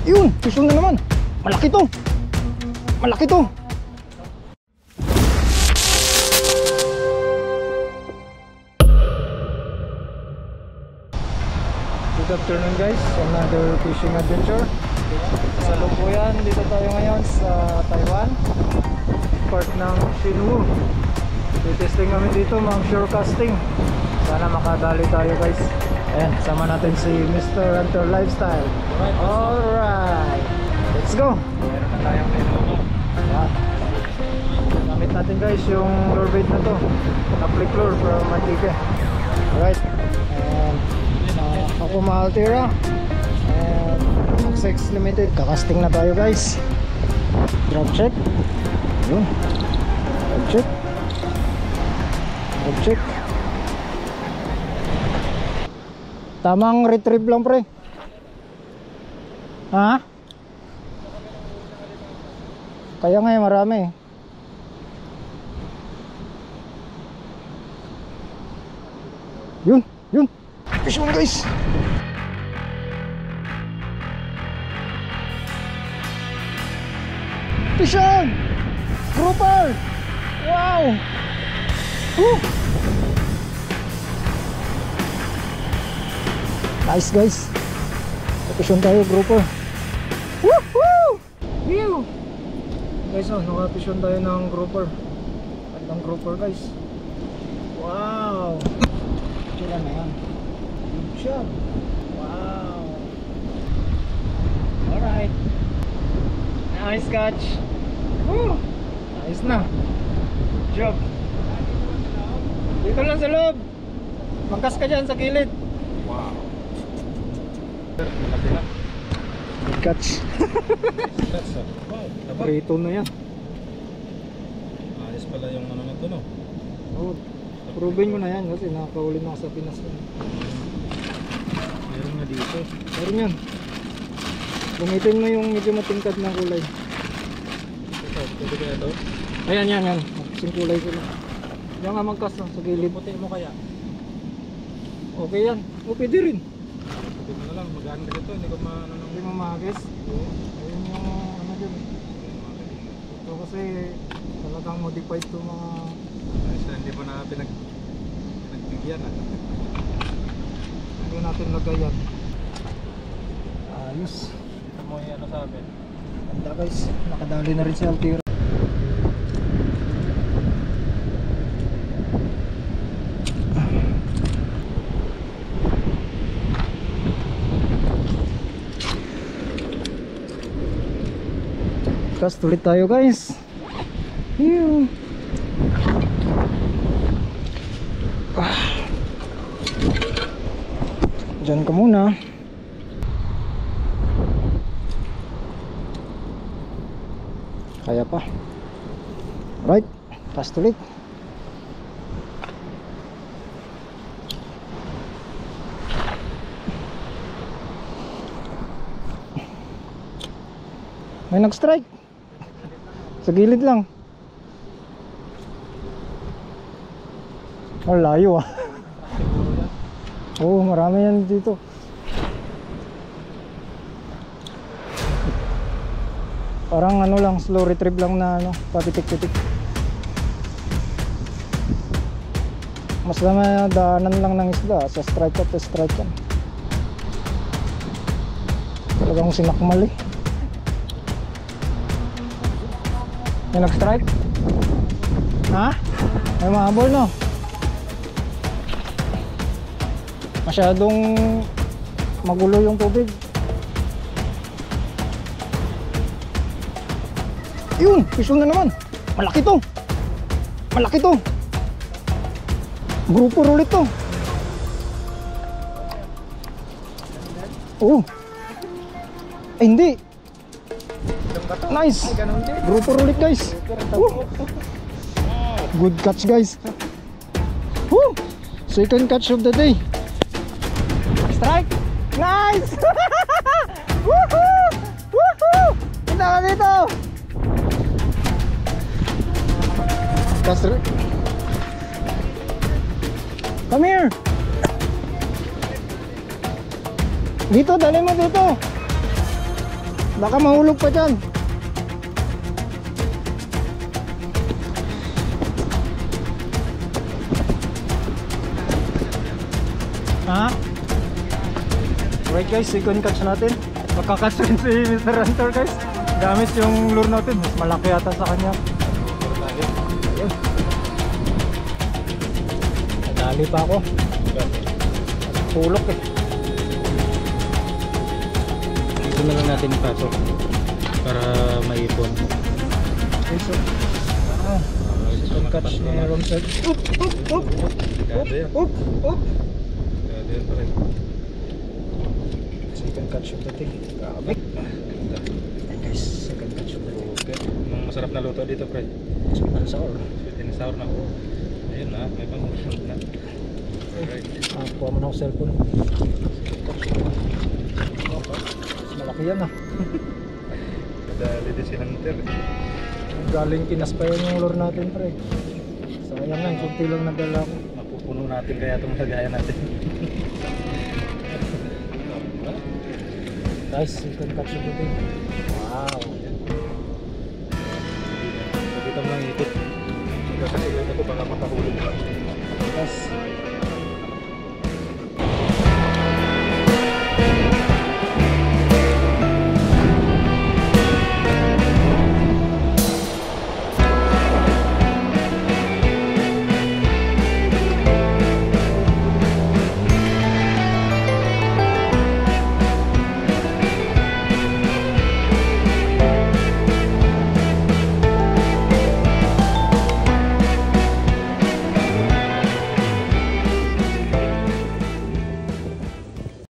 Yun, pistol na naman. Malaki to. Malaki to. Good afternoon guys, another fishing adventure. Sa Lubuyan, dito tayo ngayon sa Taiwan, part ng Xinwu. Testing kami dito, mga shore casting. Sana makadali tayo guys. Ayan, sama natin si Mr. Hunter Lifestyle. Alright, let's go. Meron na tayong linomo. Gamit natin guys yung lure bait na to, Applic lure from Mantique. Alright, and ako Maltera and Sex Limited. Kakasting na tayo guys. Drop check. Yun, drop check. Drop check. Tamang retrieve lang pre. Ha? Kaya nga marami. Yun, yun. Fish on guys. Fish on. Grouper. Wow. Woo. Nice guys. Fish on tayo grouper. Woohoo. View. Guys, oh, naka-fish on tayo ng grouper. Gandang grouper guys. Wow. Sila na yan. Good job. Wow. Alright. Nice catch. Woo. Nice na. Good job. Dito lang sa loob. Magkas ka dyan sa kilid. Wow. Good catch. Wow. Rito na yan. Ayos pala yung ano na to no? Oo. Proven ko na yan kasi nakakauli na ako sa Pinas. Meron na dito. Meron yan. Gamitin mo yung medyo matingkad na kulay. Ito, pwede kaya ito? Ayan, yan, yan. Kasing kulay ko lang. Yan nga magkas no, sa gilid. Puti mo kaya? Okay yan. O pwede rin. Puti mo na lang, magaan ka dito. Hindi ko Hindi mo mahagis. Oo. Ayun yung ano dyan. Ito kasi talagang modified to mga... Ayos na, hindi mo na pinagbigyan ah. Hindi natin lagayan. Ayos. Ito mo yung ano sa amin. Ganda guys. Nakadali na rin si Altira. Cast ulit tayo guys. Here. Diyan ka muna. Kaya pa. Right, cast ulit. May nag-strike. Sa gilid lang. Oh, layo ah. Oo, marami yan dito. Parang ano lang, slow retrieve lang na ano, patitik-titik. Mas na daanan lang ng isda, sa strike up, strike yan. Talagang sinakmal eh. May nag-strike? Ha? May mahabol no? Masyadong magulo yung tubig. Yun, pistol na naman. Malaki to. Malaki to. Grouper ulit to. Oh. Ay hindi. Nice. Grouper ulit guys. Good catch guys. Woo. Second catch of the day. Strike. Nice. Woohoo. Woohoo. Kita ka dito. Caster. Come here. Dito, dali mo dito. Baka mahulog pa dyan. Ha? Right guys, second catch natin. Magkakatch rin si Mr. Hunter guys. Gamit yung lure natin. Mas malaki yata sa kanya. Ayun. Nadali pa ako. Tulok eh. Dito na lang natin ipasok para maipon. Okay, so second catch ni Romsel. Oop! Oop! Oop! Oop! Oop! Second catch of the day. Grabe. Ayan guys, second catch of the day. Okay. Anong masarap na luto dito, pre? Sweet and sour. Sweet and sour na. Ayun na, may pang-usunod na. Alright. Kuha mo na ako cellphone. Mas malaki yan ah. Dali din si Hunter. Galing Pinas pa yun yung lure natin pre. Sayang nga, kunti lang nadala ko. Mapupuno natin kaya itong lagayan natin. Guys, second catch of the day. Wow. Dito mo lang ikot. Kasi ako baka makahulog. Yes.